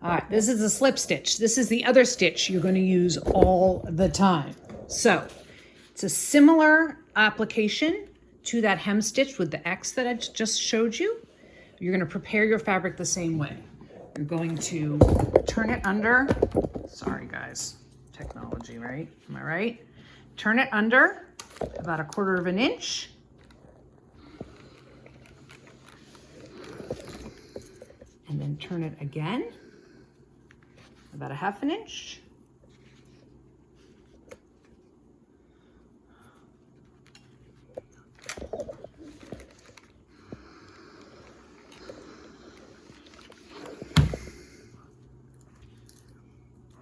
All right, this is a slip stitch. This is the other stitch you're going to use all the time. So it's a similar application to that hem stitch with the X that I just showed you. You're going to prepare your fabric the same way. You're going to turn it under. Sorry guys, technology, right? Am I right? Turn it under about 1/4 of an inch. And then turn it again about 1/2 an inch.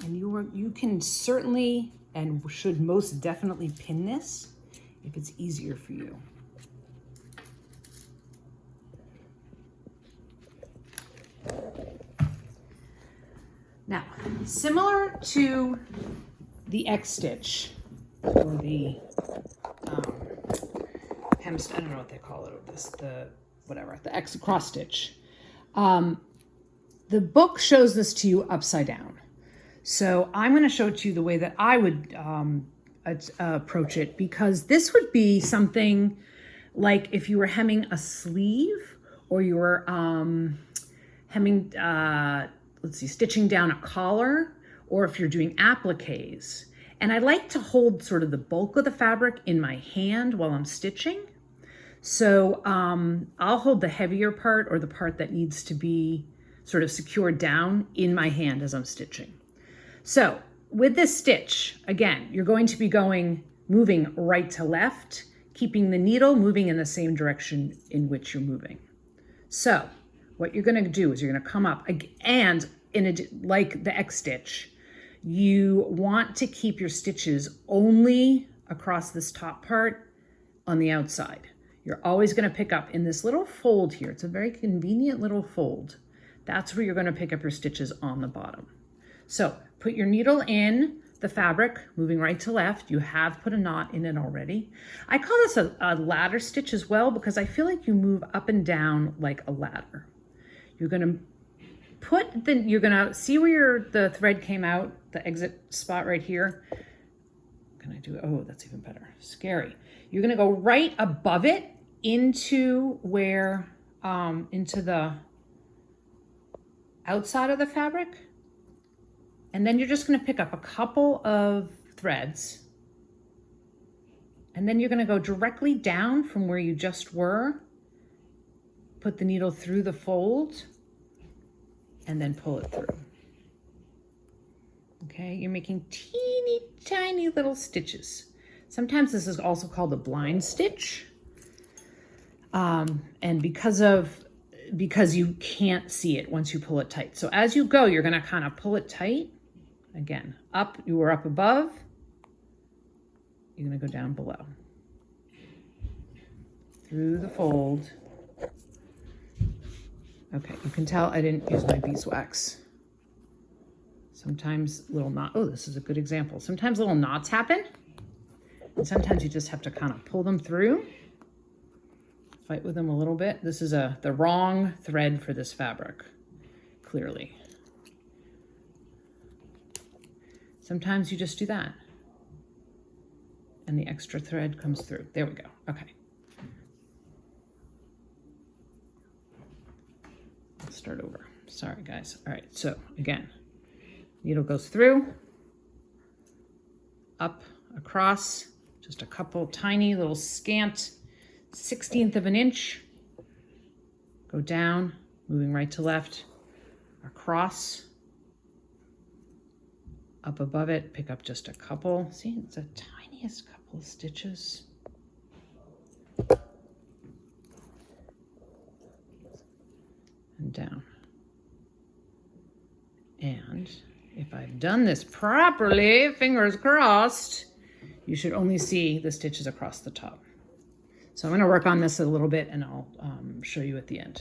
And you can certainly and should most definitely pin this if it's easier for you. Now, similar to the X stitch or the hem, I don't know what they call it, the X cross stitch. The book shows this to you upside down. So I'm going to show it to you the way that I would approach it, because this would be something like if you were hemming a sleeve, or you were hemming, stitching down a collar, or if you're doing appliques. And I like to hold sort of the bulk of the fabric in my hand while I'm stitching. So I'll hold the heavier part, or the part that needs to be sort of secured down, in my hand as I'm stitching. So with this stitch, again, you're going to be moving right to left, keeping the needle moving in the same direction in which you're moving. So what you're going to do is you're going to come up, and like the X stitch, you want to keep your stitches only across this top part on the outside. You're always going to pick up in this little fold here. It's a very convenient little fold. That's where you're going to pick up your stitches on the bottom. So put your needle in the fabric, moving right to left. You have put a knot in it already. I call this a ladder stitch as well, because I feel like you move up and down like a ladder. You're going to see where the thread came out, the exit spot right here. Can I do it? Oh, that's even better. Scary. You're going to go right above it into where, into the outside of the fabric. And then you're just going to pick up a couple of threads. And then you're going to go directly down from where you just were. Put the needle through the fold and then pull it through. Okay, you're making teeny tiny little stitches. Sometimes this is also called a blind stitch. And because you can't see it once you pull it tight. So as you go, you're going to kind of pull it tight. Again, up, you were up above. You're going to go down below. Through the fold. Okay, you can tell I didn't use my beeswax. Sometimes little knot, oh, this is a good example. Sometimes little knots happen. And sometimes you just have to kind of pull them through. Fight with them a little bit. This is the wrong thread for this fabric, clearly. Sometimes you just do that. And the extra thread comes through. There we go. Okay. Let's start over. Sorry, guys. All right. So again, needle goes through, up, across, just a couple tiny little scant 1/16 of an inch. Go down, moving right to left, across, up above it, pick up just a couple. See, it's the tiniest couple of stitches. And down. And if I've done this properly, fingers crossed, you should only see the stitches across the top. So I'm going to work on this a little bit, and I'll show you at the end.